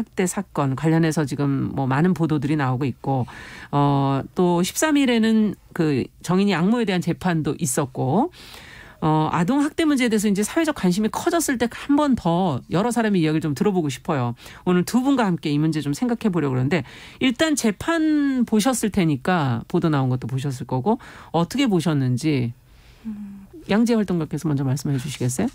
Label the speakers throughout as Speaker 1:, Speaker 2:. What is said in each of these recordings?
Speaker 1: 학대 사건 관련해서 지금 뭐 많은 보도들이 나오고 있고 또 13일에는 그 정인이 양모에 대한 재판도 있었고 아동 학대 문제에 대해서 이제 사회적 관심이 커졌을 때 한 번 더 여러 사람의 이야기를 좀 들어보고 싶어요. 오늘 두 분과 함께 이 문제 좀 생각해 보려고 그러는데 일단 재판 보셨을 테니까 보도 나온 것도 보셨을 거고 어떻게 보셨는지 양재 활동가께서 먼저 말씀해 주시겠어요?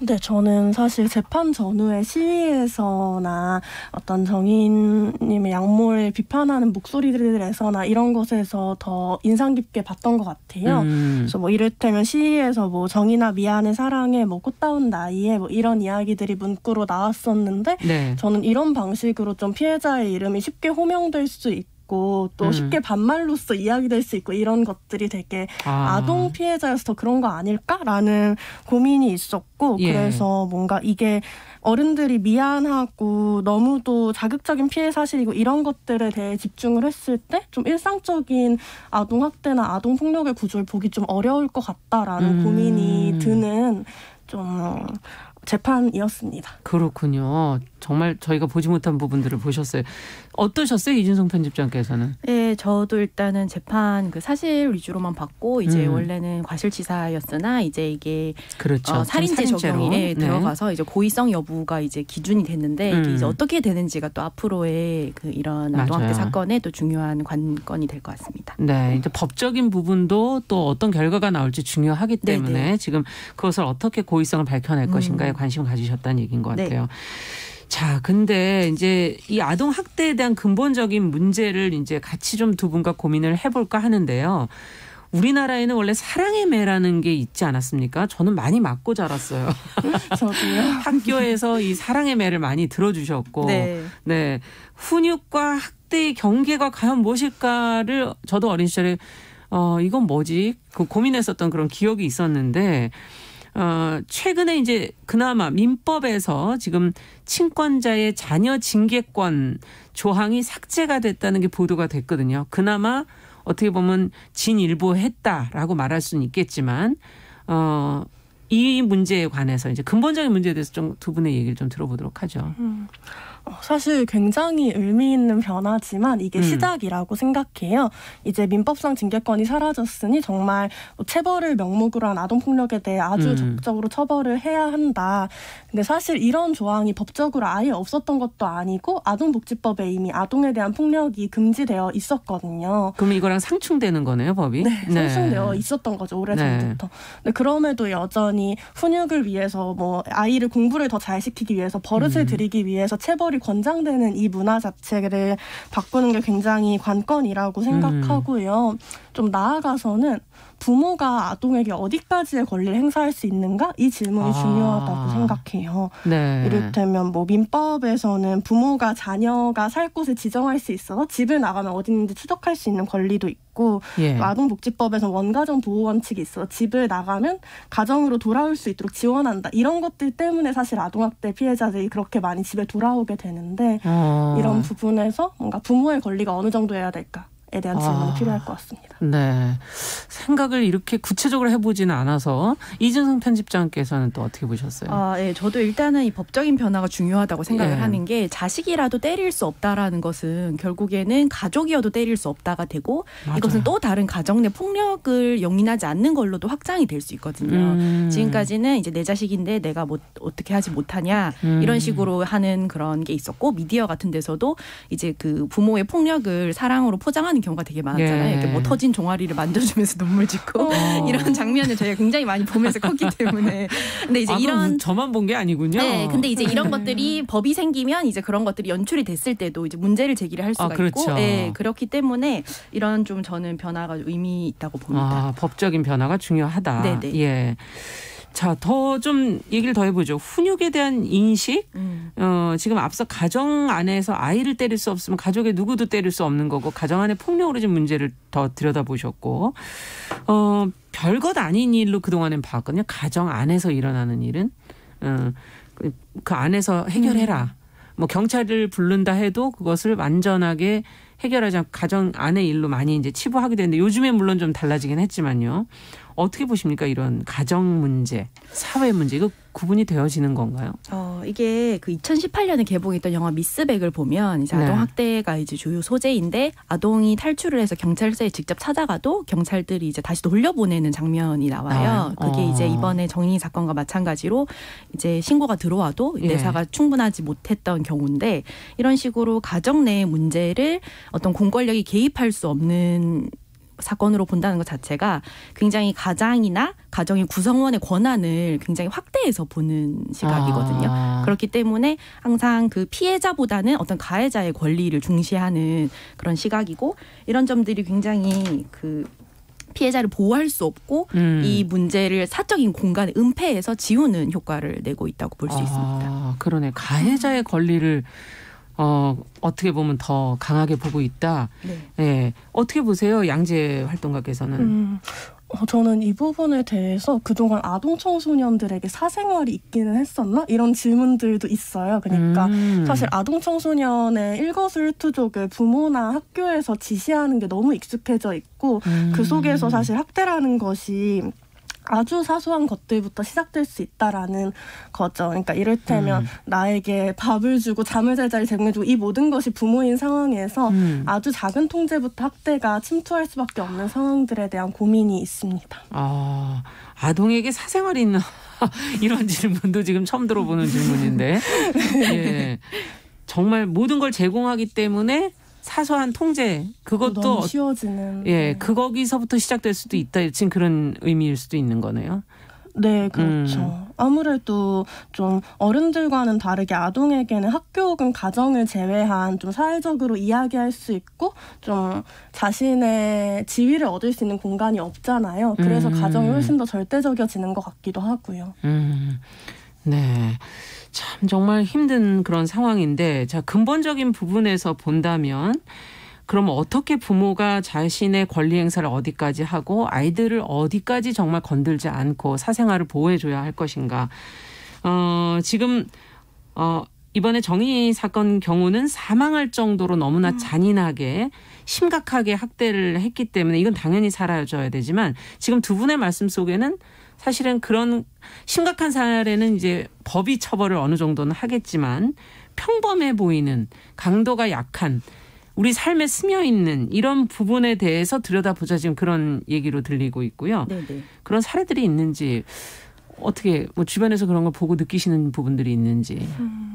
Speaker 2: 네, 저는 사실 재판 전후의 시위에서나 어떤 정인님의 양모를 비판하는 목소리들에서나 이런 것에서 더 인상 깊게 봤던 것 같아요. 그래서 뭐 이를테면 시위에서 뭐 정인아 미안해 사랑해 뭐 꽃다운 나이에 뭐 이런 이야기들이 문구로 나왔었는데
Speaker 1: 네.
Speaker 2: 저는 이런 방식으로 좀 피해자의 이름이 쉽게 호명될 수 있고 또 쉽게 반말로써 이야기될 수 있고 이런 것들이 되게 아동 피해자여서 더 그런 거 아닐까라는 고민이 있었고
Speaker 1: 예.
Speaker 2: 그래서 뭔가 이게 어른들이 미안하고 너무도 자극적인 피해 사실이고 이런 것들에 대해 집중을 했을 때 좀 일상적인 아동 학대나 아동 폭력의 구조를 보기 좀 어려울 것 같다라는 고민이 드는 좀 재판이었습니다.
Speaker 1: 그렇군요. 정말 저희가 보지 못한 부분들을 보셨어요. 어떠셨어요? 이준성 편집장께서는?
Speaker 3: 네, 저도 일단은 재판 그 사실 위주로만 봤고 이제 원래는 과실치사였으나 이제 이게
Speaker 1: 그렇죠.
Speaker 3: 살인죄 적용에 들어가서 이제 고의성 여부가 이제 기준이 됐는데 이게 이제 어떻게 되는지가 또 앞으로의 그 이런 아동학대 사건에 또 중요한 관건이 될 것 같습니다.
Speaker 1: 네, 이제 법적인 부분도 또 어떤 결과가 나올지 중요하기 때문에 네네. 지금 그것을 어떻게 고의성을 밝혀낼 것인가에 관심을 가지셨다는 얘기인 것 같아요. 네. 자, 근데 이제 이 아동 학대에 대한 근본적인 문제를 이제 같이 좀 두 분과 고민을 해볼까 하는데요. 우리나라에는 원래 사랑의 매라는 게 있지 않았습니까? 저는 많이 맞고 자랐어요.
Speaker 2: 저도요.
Speaker 1: 학교에서 이 사랑의 매를 많이 들어주셨고, 네, 훈육과 학대의 경계가 과연 무엇일까를 저도 어린 시절에 이건 뭐지? 그 고민했었던 그런 기억이 있었는데. 최근에 이제 그나마 민법에서 지금 친권자의 자녀 징계권 조항이 삭제가 됐다는 게 보도가 됐거든요. 그나마 어떻게 보면 진일보했다라고 말할 수는 있겠지만 이 문제에 관해서 이제 근본적인 문제에 대해서 좀 두 분의 얘기를 좀 들어보도록 하죠.
Speaker 2: 사실 굉장히 의미 있는 변화지만 이게 시작이라고 생각해요. 이제 민법상 징계권이 사라졌으니 정말 체벌을 명목으로 한 아동폭력에 대해 아주 적극적으로 처벌을 해야 한다. 근데 사실 이런 조항이 법적으로 아예 없었던 것도 아니고 아동복지법에 이미 아동에 대한 폭력이 금지되어 있었거든요.
Speaker 1: 그럼 이거랑 상충되는 거네요, 법이?
Speaker 2: 네, 상충되어 있었던 거죠. 오래전부터. 근데 그럼에도 여전히 훈육을 위해서 뭐 아이를 공부를 더 잘 시키기 위해서 버릇을 들이기 위해서 체벌이 권장되는 이 문화 자체를 바꾸는 게 굉장히 관건이라고 생각하고요. 좀 나아가서는 부모가 아동에게 어디까지의 권리를 행사할 수 있는가? 이 질문이 중요하다고 생각해요. 네. 이를테면 뭐 민법에서는 부모가 자녀가 살 곳을 지정할 수 있어서 집을 나가면 어디 있는지 추적할 수 있는 권리도 있고 아동복지법에서 원가정 보호 원칙이 있어서 집을 나가면 가정으로 돌아올 수 있도록 지원한다. 이런 것들 때문에 사실 아동학대 피해자들이 그렇게 많이 집에 돌아오게 되는데 이런 부분에서 뭔가 부모의 권리가 어느 정도여야 될까? 에 대한 질문이 필요할 것 같습니다.
Speaker 1: 네, 생각을 이렇게 구체적으로 해보지는 않아서 이준성 편집장께서는 또 어떻게 보셨어요?
Speaker 3: 네, 저도 일단은 이 법적인 변화가 중요하다고 생각을 하는 게 자식이라도 때릴 수 없다라는 것은 결국에는 가족이어도 때릴 수 없다가 되고 맞아요. 이것은 또 다른 가정 내 폭력을 용인하지 않는 걸로도 확장이 될 수 있거든요. 지금까지는 이제 내 자식인데 내가 뭐 어떻게 하지 못하냐 이런 식으로 하는 그런 게 있었고 미디어 같은 데서도 이제 그 부모의 폭력을 사랑으로 포장하는 경우가 되게 많았잖아요. 이렇게 뭐 터진 종아리를 만져주면서 눈물 짓고 이런 장면을 저희가 굉장히 많이 보면서 컸기 때문에. 근데 이제 이런
Speaker 1: 저만 본 게 아니군요.
Speaker 3: 네, 근데 이제 이런 것들이 법이 생기면 이제 그런 것들이 연출이 됐을 때도 이제 문제를 제기를 할 수가
Speaker 1: 그렇죠.
Speaker 3: 있고, 네, 그렇기 때문에 이런 좀 저는 변화가 의미 있다고 봅니다.
Speaker 1: 법적인 변화가 중요하다. 네네. 예. 자, 더 좀 얘기를 더 해보죠. 훈육에 대한 인식. 지금 앞서 가정 안에서 아이를 때릴 수 없으면 가족의 누구도 때릴 수 없는 거고 가정 안의 폭력으로 좀 문제를 더 들여다보셨고 별것 아닌 일로 그동안엔 봤거든요. 가정 안에서 일어나는 일은 그 안에서 해결해라. 뭐 경찰을 부른다 해도 그것을 완전하게 해결하지 않고 가정 안의 일로 많이 이제 치부하게 되는데 요즘에 물론 좀 달라지긴 했지만요. 어떻게 보십니까? 이런 가정 문제, 사회 문제 이거 구분이 되어지는 건가요?
Speaker 3: 이게 그 2018년에 개봉했던 영화 미스백을 보면 이제 아동 학대가 이제 주요 소재인데 아동이 탈출을 해서 경찰서에 직접 찾아가도 경찰들이 이제 다시 돌려보내는 장면이 나와요. 그게 이제 이번에 정의 사건과 마찬가지로 이제 신고가 들어와도 내사가 충분하지 못했던 경우인데 이런 식으로 가정 내의 문제를 어떤 공권력이 개입할 수 없는 사건으로 본다는 것 자체가 굉장히 가장이나 가정의 구성원의 권한을 굉장히 확대해서 보는 시각이거든요. 그렇기 때문에 항상 그 피해자보다는 어떤 가해자의 권리를 중시하는 그런 시각이고 이런 점들이 굉장히 그 피해자를 보호할 수 없고 이 문제를 사적인 공간에 은폐해서 지우는 효과를 내고 있다고 볼 수 있습니다.
Speaker 1: 그러네. 가해자의 권리를 어떻게 보면 더 강하게 보고 있다. 네. 어떻게 보세요? 양재 활동가께서는.
Speaker 2: 저는 이 부분에 대해서 그동안 아동 청소년들에게 사생활이 있기는 했었나? 이런 질문들도 있어요. 그러니까 사실 아동 청소년의 일거수일투족을 부모나 학교에서 지시하는 게 너무 익숙해져 있고 그 속에서 사실 학대라는 것이 아주 사소한 것들부터 시작될 수 있다라는 거죠. 그러니까 이를테면 나에게 밥을 주고 잠을 잘 자리 제공해주고 이 모든 것이 부모인 상황에서 아주 작은 통제부터 학대가 침투할 수밖에 없는 상황들에 대한 고민이 있습니다.
Speaker 1: 아동에게 사생활이 있나? 이런 질문도 지금 처음 들어보는 질문인데 예. 정말 모든 걸 제공하기 때문에 사소한 통제 그것도
Speaker 2: 너무 쉬워지는.
Speaker 1: 그 거기서부터 시작될 수도 있다. 지금 그런 의미일 수도 있는 거네요.
Speaker 2: 네, 그렇죠. 아무래도 좀 어른들과는 다르게 아동에게는 학교 혹은 가정을 제외한 좀 사회적으로 이야기할 수 있고 좀 자신의 지위를 얻을 수 있는 공간이 없잖아요. 그래서 가정이 훨씬 더 절대적이어지는 것 같기도 하고요.
Speaker 1: 네. 참 정말 힘든 그런 상황인데 자 근본적인 부분에서 본다면 그럼 어떻게 부모가 자신의 권리 행사를 어디까지 하고 아이들을 어디까지 정말 건들지 않고 사생활을 보호해줘야 할 것인가. 지금 이번에 정의 사건 경우는 사망할 정도로 너무나 잔인하게 심각하게 학대를 했기 때문에 이건 당연히 사라져야 되지만 지금 두 분의 말씀 속에는 사실은 그런 심각한 사례는 이제 법이 처벌을 어느 정도는 하겠지만 평범해 보이는 강도가 약한 우리 삶에 스며 있는 이런 부분에 대해서 들여다보자 지금 그런 얘기로 들리고 있고요.
Speaker 3: 네네.
Speaker 1: 그런 사례들이 있는지 어떻게 뭐 주변에서 그런 걸 보고 느끼시는 부분들이 있는지.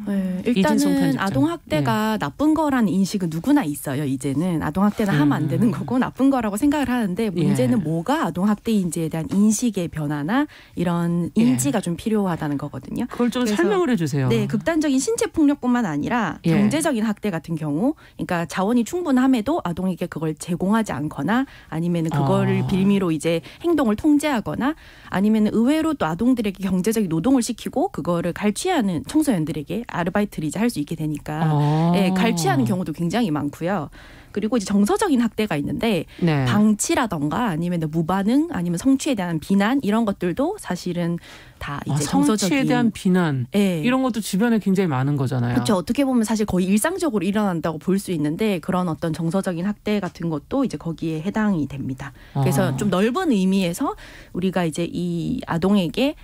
Speaker 3: 네, 일단은 아동학대가 나쁜 거라는 인식은 누구나 있어요. 이제는 아동학대는 하면 안 되는 거고 나쁜 거라고 생각을 하는데 문제는 뭐가 아동학대인지에 대한 인식의 변화나 이런 인지가 좀 필요하다는 거거든요.
Speaker 1: 그걸 좀 설명을 해주세요.
Speaker 3: 네, 극단적인 신체폭력뿐만 아니라 경제적인 학대 같은 경우 그러니까 자원이 충분함에도 아동에게 그걸 제공하지 않거나 아니면 그거를 빌미로 이제 행동을 통제하거나 아니면 의외로 또 아동들에게 경제적인 노동을 시키고 그거를 갈취하는 청소년들에게 아르바이트를 이제 할 수 있게 되니까 갈취하는 경우도 굉장히 많고요. 그리고 이제 정서적인 학대가 있는데 방치라던가 아니면 무반응 아니면 성취에 대한 비난 이런 것들도 사실은 다 이제 정서적인
Speaker 1: 성취에 대한 비난 이런 것도 주변에 굉장히 많은 거잖아요.
Speaker 3: 그렇죠. 어떻게 보면 사실 거의 일상적으로 일어난다고 볼 수 있는데 그런 어떤 정서적인 학대 같은 것도 이제 거기에 해당이 됩니다. 그래서 좀 넓은 의미에서 우리가 이제 이 아동에게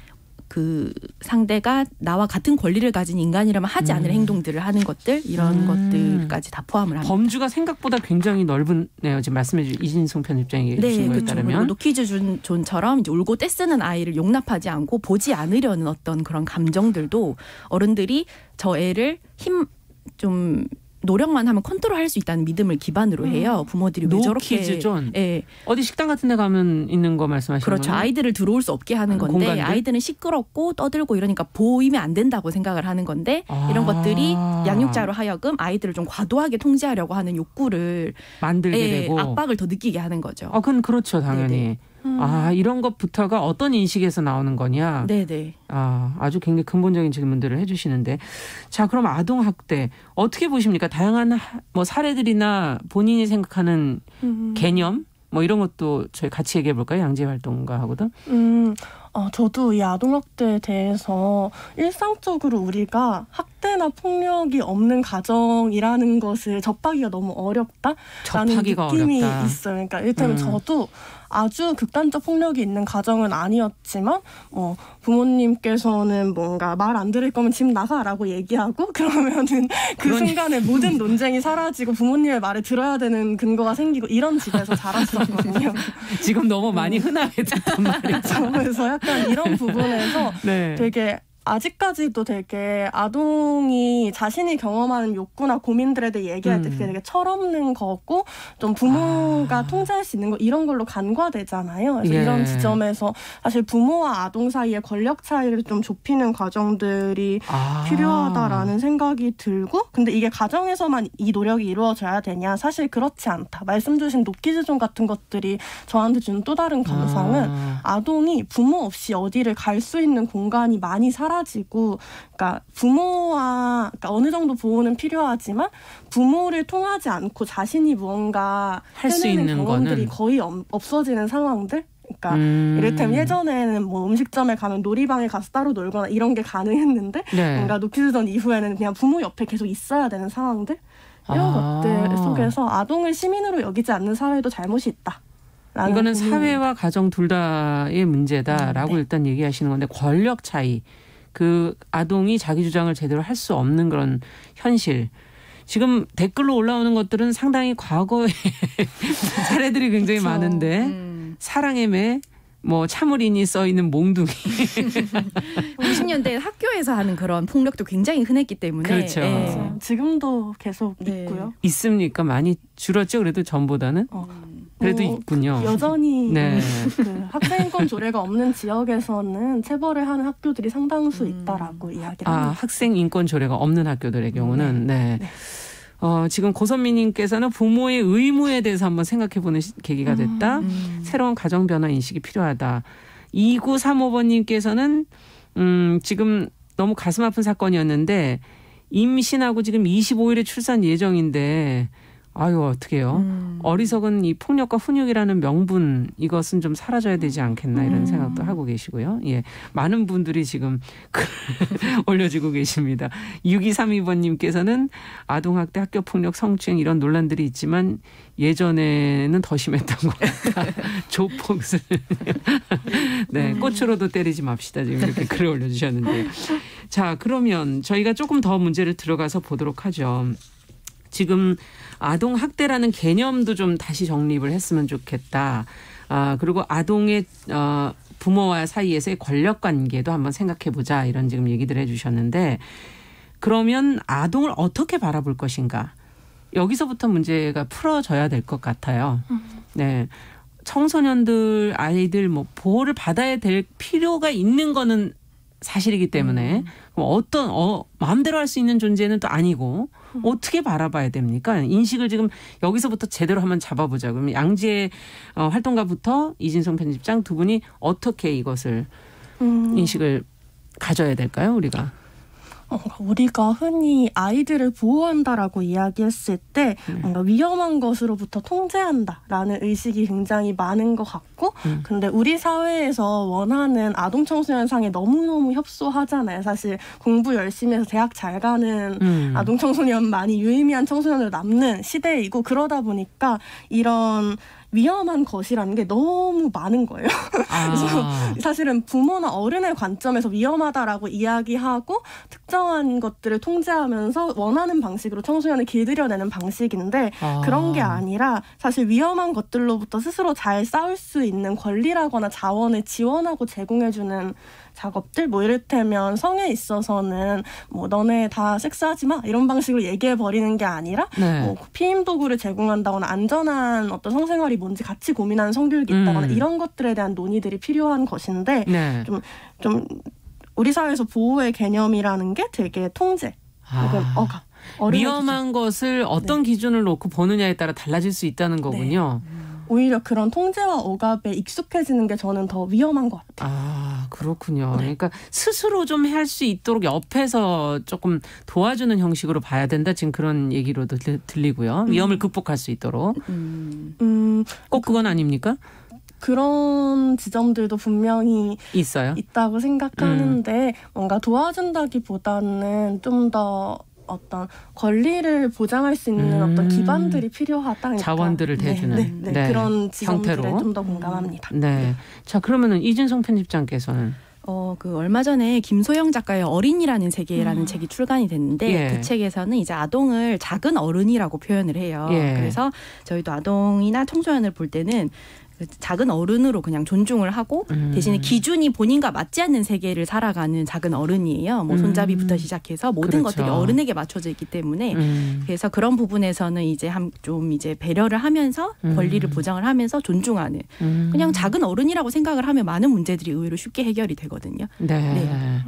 Speaker 3: 그 상대가 나와 같은 권리를 가진 인간이라면 하지 않을 행동들을 하는 것들 이런 것들까지 다 포함을 합니다.
Speaker 1: 범주가 생각보다 굉장히 넓은네요. 지금 말씀해 주신 이진송 편집장이 주신 거에 따르면.
Speaker 3: 노키즈 존처럼 이제 울고 떼쓰는 아이를 용납하지 않고 보지 않으려는 어떤 그런 감정들도 어른들이 저 애를 좀 노력만 하면 컨트롤할 수 있다는 믿음을 기반으로 해요. 부모들이 왜 저렇게.
Speaker 1: 노키즈존. 어디 식당 같은 데 가면 있는 거 말씀하시는 거예요?
Speaker 3: 그렇죠. 아이들을 들어올 수 없게 하는 건데 공간들? 아이들은 시끄럽고 떠들고 이러니까 보이면 안 된다고 생각을 하는 건데 이런 것들이 양육자로 하여금 아이들을 좀 과도하게 통제하려고 하는 욕구를
Speaker 1: 만들게 되고
Speaker 3: 압박을 더 느끼게 하는 거죠.
Speaker 1: 그건 그렇죠. 당연히. 이런 것부터가 어떤 인식에서 나오는 거냐.
Speaker 3: 네네.
Speaker 1: 아주 굉장히 근본적인 질문들을 해주시는데. 자, 그럼 아동학대 어떻게 보십니까? 다양한 뭐 사례들이나 본인이 생각하는 개념 뭐 이런 것도 저희 같이 얘기해 볼까요? 양재 활동가하고도.
Speaker 2: 저도 이 아동학대에 대해서 일상적으로 우리가 학대 학대나 폭력이 없는 가정이라는 것을 접하기가 너무 어렵다라는 느낌이 있어요. 그러니까 이를테면 저도 아주 극단적 폭력이 있는 가정은 아니었지만 부모님께서는 뭔가 말 안 들을 거면 집 나가라고 얘기하고 그러면은 그 순간에 모든 논쟁이 사라지고 부모님의 말을 들어야 되는 근거가 생기고 이런 집에서 자랐었거든요.
Speaker 1: 지금 너무 많이 흔하게 듣던 말이죠.
Speaker 2: 그래서 약간 이런 부분에서 네. 되게 아직까지도 되게 아동이 자신이 경험하는 욕구나 고민들에 대해 얘기할 때 그게 되게 철없는 거고 좀 부모가 통제할 수 있는 거 이런 걸로 간과되잖아요. 그래서 이런 지점에서 사실 부모와 아동 사이의 권력 차이를 좀 좁히는 과정들이 필요하다라는 생각이 들고 근데 이게 가정에서만 이 노력이 이루어져야 되냐 사실 그렇지 않다. 말씀 주신 노키즈존 같은 것들이 저한테 준 또 다른 감상은 아동이 부모 없이 어디를 갈 수 있는 공간이 많이 사라지고 그러니까 부모와 그러니까 어느 정도 보호는 필요하지만 부모를 통하지 않고 자신이 무언가
Speaker 1: 할 수 있는
Speaker 2: 경험들이 거의 없어지는 상황들 그러니까 이를테면 예전에는 뭐 음식점에 가면 놀이방에 가서 따로 놀거나 이런 게 가능했는데 뭔가 노키즈존 이후에는 그냥 부모 옆에 계속 있어야 되는 상황들 이런 것들 속에서 아동을 시민으로 여기지 않는 사회도 잘못이 있다.
Speaker 1: 이거는 사회와 가정 둘 다의 문제다라고 일단 얘기하시는 건데 권력 차이 그 아동이 자기 주장을 제대로 할 수 없는 그런 현실. 지금 댓글로 올라오는 것들은 상당히 과거의 사례들이 굉장히 많은데 사랑의 매, 뭐 참을인이 써 있는 몽둥이.
Speaker 3: 90년대 학교에서 하는 그런 폭력도 굉장히 흔했기 때문에.
Speaker 1: 그렇죠.
Speaker 2: 네. 지금도 계속 있고요.
Speaker 1: 있습니까? 많이 줄었죠? 그래도 전보다는? 그래도 있군요.
Speaker 2: 여전히 그 학생인권 조례가 없는 지역에서는 체벌을 하는 학교들이 상당수 있다라고 이야기를 합니다.
Speaker 1: 학생인권 조례가 없는 학교들의 경우는 네. 지금 고선미님께서는 부모의 의무에 대해서 한번 생각해보는 계기가 됐다. 새로운 가정 변화 인식이 필요하다. 2935번님께서는 지금 너무 가슴 아픈 사건이었는데 임신하고 지금 25일에 출산 예정인데 아유 어떡해요. 어리석은 이 폭력과 훈육이라는 명분 이것은 좀 사라져야 되지 않겠나 이런 생각도 하고 계시고요. 예, 많은 분들이 지금 올려주고 계십니다. 6232번님께서는 아동학대, 학교폭력, 성추행 이런 논란들이 있지만 예전에는 더 심했던 것 같다. 조폭을 네, 꽃으로도 때리지 맙시다. 지금 이렇게 글을 올려주셨는데요. 자, 그러면 저희가 조금 더 문제를 들어가서 보도록 하죠. 지금 아동학대라는 개념도 좀 다시 정립을 했으면 좋겠다. 그리고 아동의 부모와 사이에서의 권력관계도 한번 생각해보자. 이런 지금 얘기들 해주셨는데 그러면 아동을 어떻게 바라볼 것인가. 여기서부터 문제가 풀어져야 될 것 같아요. 네, 청소년들, 아이들 뭐 보호를 받아야 될 필요가 있는 거는 사실이기 때문에 어떤 마음대로 할 수 있는 존재는 또 아니고 어떻게 바라봐야 됩니까? 인식을 지금 여기서부터 제대로 한번 잡아보자. 그럼 양재 활동가부터 이진성 편집장 두 분이 어떻게 이것을 인식을 가져야 될까요? 우리가
Speaker 2: 흔히 아이들을 보호한다라고 이야기했을 때 뭔가 위험한 것으로부터 통제한다라는 의식이 굉장히 많은 것 같고 근데 우리 사회에서 원하는 아동 청소년 상에 너무너무 협소하잖아요. 사실 공부 열심히 해서 대학 잘 가는 아동 청소년 많이 유의미한 청소년으로 남는 시대이고 그러다 보니까 이런 위험한 것이라는 게 너무 많은 거예요. 그래서 사실은 부모나 어른의 관점에서 위험하다라고 이야기하고 특정한 것들을 통제하면서 원하는 방식으로 청소년을 길들여내는 방식인데 그런 게 아니라 사실 위험한 것들로부터 스스로 잘 싸울 수 있는 권리라거나 자원을 지원하고 제공해주는 작업들 뭐 이를테면 성에 있어서는 뭐 너네 다 섹스하지 마 이런 방식으로 얘기해 버리는 게 아니라 뭐 피임 도구를 제공한다거나 안전한 어떤 성생활이 뭔지 같이 고민하는 성교육이 있다거나 이런 것들에 대한 논의들이 필요한 것인데 좀 우리 사회에서 보호의 개념이라는 게 되게 통제 혹은 억압
Speaker 1: 위험한 것을 어떤 기준을 놓고 보느냐에 따라 달라질 수 있다는 거군요.
Speaker 2: 오히려 그런 통제와 억압에 익숙해지는 게 저는 더 위험한 것 같아요.
Speaker 1: 그렇군요. 그러니까 스스로 좀 할 수 있도록 옆에서 조금 도와주는 형식으로 봐야 된다. 지금 그런 얘기로도 들리고요. 위험을 극복할 수 있도록. 꼭 그건 아닙니까?
Speaker 2: 그런 지점들도 분명히 있다고 생각하는데 뭔가 도와준다기보다는 좀 더 어떤 권리를 보장할 수 있는 어떤 기반들이 필요하다.
Speaker 1: 자원들을 대주는
Speaker 2: 네. 그런 지점들에 좀 더 공감합니다.
Speaker 1: 네. 자, 그러면은 이진성 편집장께서는
Speaker 3: 그 얼마 전에 김소영 작가의 어린이라는 세계라는 책이 출간이 됐는데 그 책에서는 이제 아동을 작은 어른이라고 표현을 해요. 그래서 저희도 아동이나 청소년을 볼 때는 작은 어른으로 그냥 존중을 하고 대신에 기준이 본인과 맞지 않는 세계를 살아가는 작은 어른이에요. 뭐 손잡이부터 시작해서 모든 것들이 어른에게 맞춰져 있기 때문에 그래서 그런 부분에서는 이제 좀 이제 배려를 하면서 권리를 보장을 하면서 존중하는 그냥 작은 어른이라고 생각을 하면 많은 문제들이 의외로 쉽게 해결이 되거든요.
Speaker 1: 네.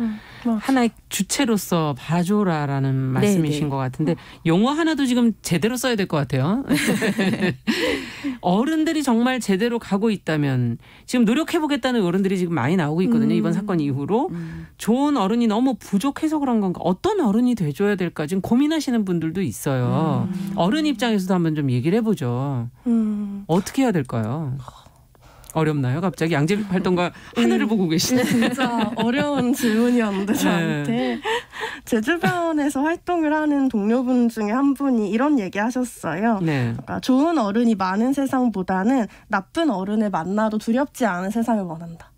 Speaker 1: 하나의 주체로서 봐줘라라는 말씀이신 것 같은데 용어 하나도 지금 제대로 써야 될 것 같아요. 어른들이 정말 제대로 가고 있다면 지금 노력해보겠다는 어른들이 지금 많이 나오고 있거든요. 이번 사건 이후로. 좋은 어른이 너무 부족해서 그런 건가. 어떤 어른이 돼줘야 될까 지금 고민하시는 분들도 있어요. 어른 입장에서도 한번 좀 얘기를 해보죠. 어떻게 해야 될까요? 어렵나요? 갑자기 양재비 활동가 하늘을 보고 계시네.
Speaker 2: 진짜 어려운 질문이었는데 저한테. 제 주변에서 활동을 하는 동료분 중에 한 분이 이런 얘기 하셨어요. 그러니까 좋은 어른이 많은 세상보다는 나쁜 어른을 만나도 두렵지 않은 세상을 원한다.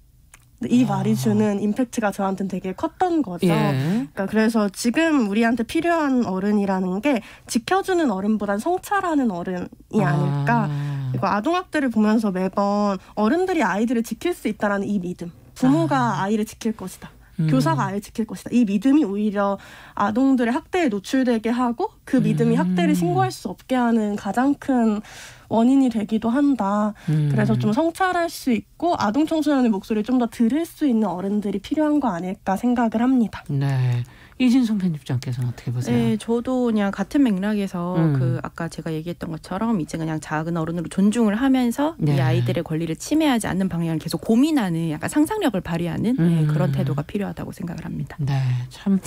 Speaker 2: 이 말이 주는 임팩트가 저한테는 되게 컸던 거죠. 그러니까 그래서 지금 우리한테 필요한 어른이라는 게 지켜주는 어른보단 성찰하는 어른이 아닐까. 그리고 아동학대를 보면서 매번 어른들이 아이들을 지킬 수 있다는 이 믿음. 부모가 아이를 지킬 것이다. 교사가 아이를 지킬 것이다. 이 믿음이 오히려 아동들의 학대에 노출되게 하고 그 믿음이 학대를 신고할 수 없게 하는 가장 큰 원인이 되기도 한다. 그래서 좀 성찰할 수 있고 아동 청소년의 목소리를 좀 더 들을 수 있는 어른들이 필요한 거 아닐까 생각을 합니다.
Speaker 1: 네. 이진성 편집장께서는 어떻게 보세요?
Speaker 3: 네, 저도 그냥 같은 맥락에서 아까 제가 얘기했던 것처럼 이제 그냥 작은 어른으로 존중을 하면서 이 아이들의 권리를 침해하지 않는 방향을 계속 고민하는 약간 상상력을 발휘하는 그런 태도가 필요하다고 생각을 합니다.
Speaker 1: 네, 참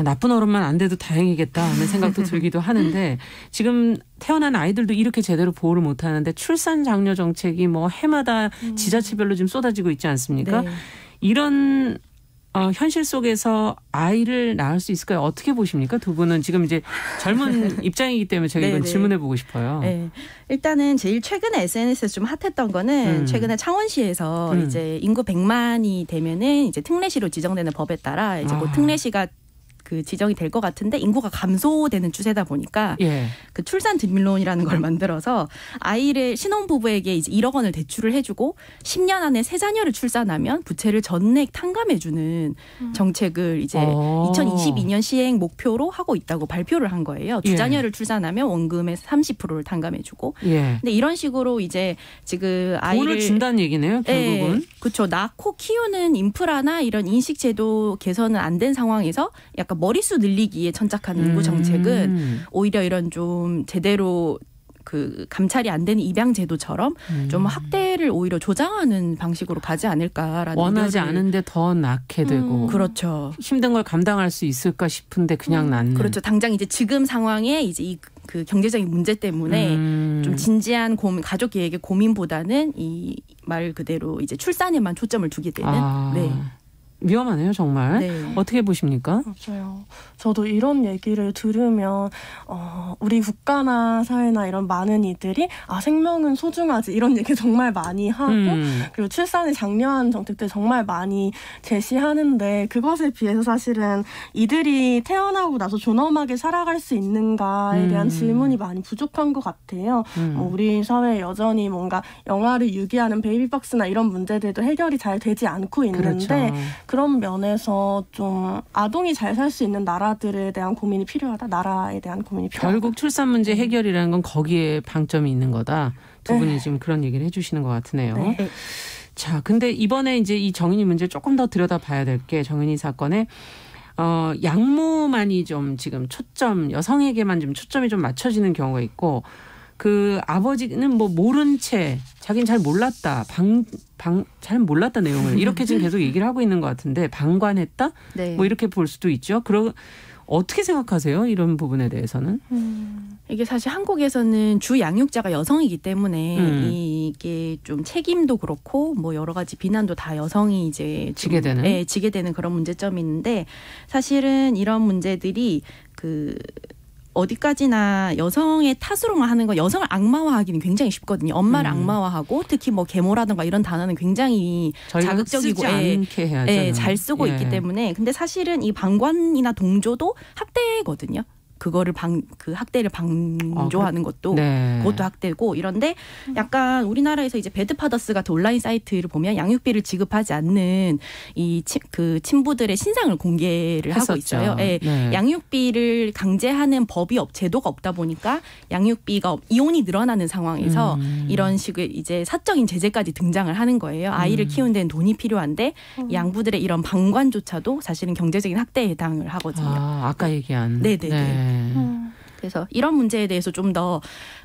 Speaker 1: 나쁜 어른만 안 돼도 다행이겠다 하는 생각도 들기도 하는데 지금 태어난 아이들도 이렇게 제대로 보호를 못하는데 출산 장려 정책이 뭐 해마다 지자체별로 지금 쏟아지고 있지 않습니까? 이런 현실 속에서 아이를 낳을 수 있을까요? 어떻게 보십니까? 두 분은 지금 이제 젊은 입장이기 때문에 제가 이건 질문해보고 싶어요.
Speaker 3: 네. 일단은 제일 최근에 SNS에서 좀 핫했던 거는 최근에 창원시에서 이제 인구 100만이 되면은 이제 특례시로 지정되는 법에 따라 이제 곧 특례시가 그 지정이 될 것 같은데 인구가 감소되는 추세다 보니까 그 출산 등밀론이라는 걸 만들어서 아이를 신혼부부에게 이제 1억 원을 대출을 해주고 10년 안에 세 자녀를 출산하면 부채를 전액 탕감해주는 정책을 이제 2022년 시행 목표로 하고 있다고 발표를 한 거예요. 두 자녀를 출산하면 원금의 30%를 탕감해주고. 근데 이런 식으로 이제 지금 아이를
Speaker 1: 돈을 준다는 얘기네요. 결국은.
Speaker 3: 그렇죠. 낳고 키우는 인프라나 이런 인식제도 개선은 안 된 상황에서 약간 머릿수 늘리기에 천착한 인구 정책은 오히려 이런 좀 제대로 그 감찰이 안 되는 입양 제도처럼 좀 학대를 오히려 조장하는 방식으로 가지 않을까라는
Speaker 1: 원하지 않은데 더 낳게 되고
Speaker 3: 그렇죠.
Speaker 1: 힘든 걸 감당할 수 있을까 싶은데 그냥 낳는
Speaker 3: 그렇죠. 당장 이제 지금 상황에 이제 그 경제적인 문제 때문에 좀 진지한 고민, 가족 계획의 고민보다는 이 말 그대로 이제 출산에만 초점을 두게 되는.
Speaker 1: 위험하네요, 정말. 어떻게 보십니까?
Speaker 2: 맞아요. 저도 이런 얘기를 들으면 우리 국가나 사회나 이런 많은 이들이 생명은 소중하지 이런 얘기 정말 많이 하고 그리고 출산에 장려하는 정책들 정말 많이 제시하는데 그것에 비해서 사실은 이들이 태어나고 나서 존엄하게 살아갈 수 있는가에 대한 질문이 많이 부족한 것 같아요. 우리 사회에 여전히 뭔가 영아를 유기하는 베이비박스나 이런 문제들도 해결이 잘 되지 않고 있는데 그런 면에서 좀 아동이 잘 살 수 있는 나라들에 대한 고민이 필요하다. 나라에 대한 고민이 필요하다.
Speaker 1: 결국 출산 문제 해결이라는 건 거기에 방점이 있는 거다. 두 분이 지금 그런 얘기를 해주시는 것 같으네요. 자, 근데 이번에 이제 이 정인이 문제 조금 더 들여다봐야 될 게 정인이 사건에 양모만이 좀 지금 여성에게만 좀 초점이 좀 맞춰지는 경우가 있고 그 아버지는 뭐 모른 채 자기는 잘 몰랐다. 잘 몰랐다 내용을. 이렇게 지금 계속 얘기를 하고 있는 것 같은데 방관했다? 뭐 이렇게 볼 수도 있죠. 어떻게 생각하세요? 이런 부분에 대해서는?
Speaker 3: 이게 사실 한국에서는 주 양육자가 여성이기 때문에 이게 좀 책임도 그렇고 뭐 여러 가지 비난도 다 여성이 이제
Speaker 1: 지게 되는
Speaker 3: 지게 되는 그런 문제점이 있는데 사실은 이런 문제들이 어디까지나 여성의 탓으로만 하는 거 여성을 악마화하기는 굉장히 쉽거든요. 엄마를 악마화하고 특히 뭐 계모라든가 이런 단어는 굉장히 자극적이고
Speaker 1: 쓰지 않게 해야죠.
Speaker 3: 잘 쓰고 있기 때문에 근데 사실은 이 방관이나 동조도 학대거든요. 그거를 그 학대를 방조하는 것도 그것도 학대고 이런데 약간 우리나라에서 이제 배드파더스 같은 온라인 사이트를 보면 양육비를 지급하지 않는 그 친부들의 신상을 공개를 하고 있어요. 네. 양육비를 강제하는 법이 제도가 없다 보니까 양육비가 이혼이 늘어나는 상황에서 이런 식의 이제 사적인 제재까지 등장을 하는 거예요. 아이를 키우는 데는 돈이 필요한데 양부들의 이런 방관조차도 사실은 경제적인 학대에 해당을 하거든요.
Speaker 1: 아까 얘기한.
Speaker 3: 네네네. 그래서 이런 문제에 대해서 좀 더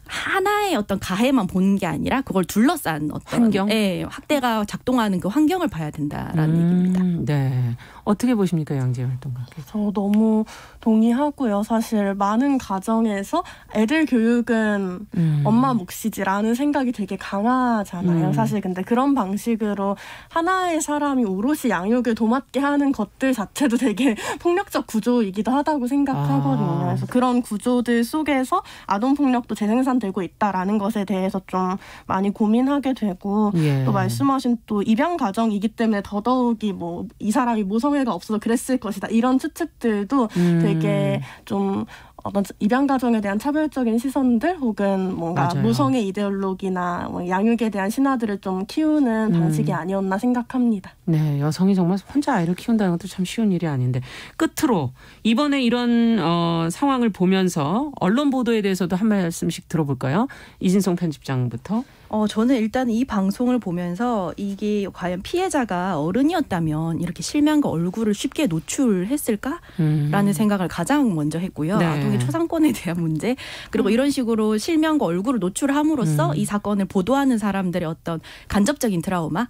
Speaker 3: 하나의 어떤 가해만 보는 게 아니라 그걸 둘러싼 어떤
Speaker 1: 환경?
Speaker 3: 학대가 작동하는 그 환경을 봐야 된다라는 얘기입니다.
Speaker 1: 네. 어떻게 보십니까, 양재 활동가께서?
Speaker 2: 저 너무 동의하고요. 사실 많은 가정에서 애들 교육은 엄마 몫이지라는 생각이 되게 강하잖아요. 사실 근데 그런 방식으로 하나의 사람이 오롯이 양육을 도맡게 하는 것들 자체도 되게 폭력적 구조이기도 하다고 생각하거든요. 그래서 그런 구조들 속에서 아동폭력도 재생산되고 있다라는 것에 대해서 좀 많이 고민하게 되고 또 말씀하신 또 입양 가정이기 때문에 더더욱이 뭐 이 사람이 모성애가 없어서 그랬을 것이다 이런 추측들도 되게 좀 어떤 입양 가정에 대한 차별적인 시선들 혹은 뭔가 모성애 이데올로기나 뭐 양육에 대한 신화들을 좀 키우는 방식이 아니었나 생각합니다.
Speaker 1: 네, 여성이 정말 혼자 아이를 키운다는 것도 참 쉬운 일이 아닌데 끝으로 이번에 이런 상황을 보면서 언론 보도에 대해서도 한 말씀씩 들어볼까요? 이진성 편집장부터.
Speaker 3: 저는 일단 이 방송을 보면서 이게 과연 피해자가 어른이었다면 이렇게 실명과 얼굴을 쉽게 노출했을까라는 생각을 가장 먼저 했고요. 아동의 초상권에 대한 문제 그리고 이런 식으로 실명과 얼굴을 노출함으로써 이 사건을 보도하는 사람들의 어떤 간접적인 트라우마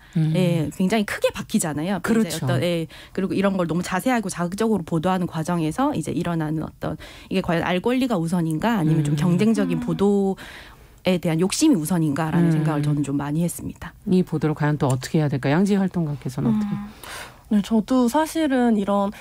Speaker 3: 굉장히 크게 박히잖아요.
Speaker 1: 그렇죠.
Speaker 3: 그리고 이런 걸 너무 자세하고 자극적으로 보도하는 과정에서 이제 일어나는 어떤 이게 과연 알 권리가 우선인가 아니면 좀 경쟁적인 보도에 대한 욕심이 우선인가라는 생각을 저는 좀 많이 했습니다.
Speaker 1: 이 보도를 과연 또 어떻게 해야 될까? 양지 활동가께서는 어떻게?
Speaker 2: 네, 저도 사실은 이런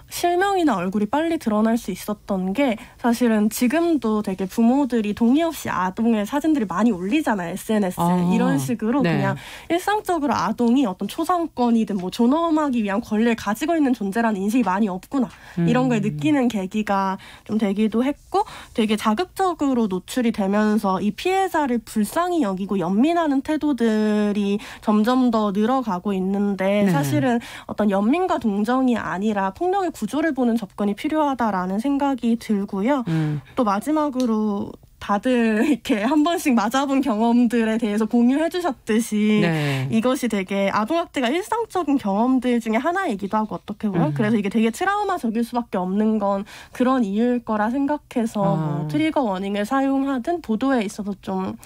Speaker 2: 실명이나 얼굴이 빨리 드러날 수 있었던 게 사실은 지금도 되게 부모들이 동의 없이 아동의 사진들을 많이 올리잖아요. SNS에. 이런 식으로 그냥 일상적으로 아동이 어떤 초상권이든 뭐 존엄하기 위한 권리를 가지고 있는 존재라는 인식이 많이 없구나. 이런 걸 느끼는 계기가 좀 되기도 했고 되게 자극적으로 노출이 되면서 이 피해자를 불쌍히 여기고 연민하는 태도들이 점점 더 늘어가고 있는데 사실은 어떤 연민과 동정이 아니라 폭력의 구조를 보는 접근이 필요하다라는 생각이 들고요. 또 마지막으로 다들 이렇게 한 번씩 맞아본 경험들에 대해서 공유해 주셨듯이 이것이 되게 아동학대가 일상적인 경험들 중에 하나이기도 하고 어떻게 보면 그래서 이게 되게 트라우마적일 수밖에 없는 건 그런 이유일 거라 생각해서 뭐 트리거 워닝을 사용하든 보도에 있어서 좀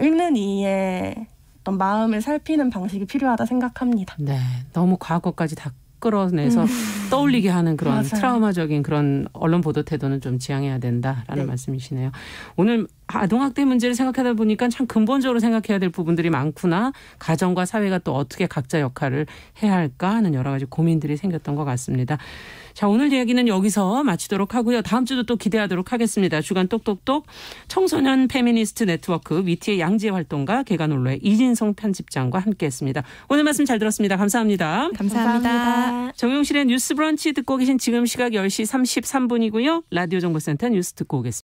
Speaker 2: 읽는 이의 어떤 마음을 살피는 방식이 필요하다 생각합니다.
Speaker 1: 네, 너무 과거까지 다 끌어내서 떠올리게 하는 그런 트라우마적인 그런 언론 보도 태도는 좀 지양해야 된다라는 말씀이시네요. 오늘 아동학대 문제를 생각하다 보니까 참 근본적으로 생각해야 될 부분들이 많구나. 가정과 사회가 또 어떻게 각자 역할을 해야 할까 하는 여러 가지 고민들이 생겼던 것 같습니다. 자, 오늘 이야기는 여기서 마치도록 하고요. 다음 주도 또 기대하도록 하겠습니다. 주간 똑똑똑 청소년 페미니스트 네트워크 위티의 양지혜 활동가 개관올로의 이진성 편집장과 함께했습니다. 오늘 말씀 잘 들었습니다. 감사합니다.
Speaker 3: 감사합니다.
Speaker 1: 정용실의 뉴스 브런치 듣고 계신 지금 시각 10시 33분이고요. 라디오 정보센터 뉴스 듣고 오겠습니다.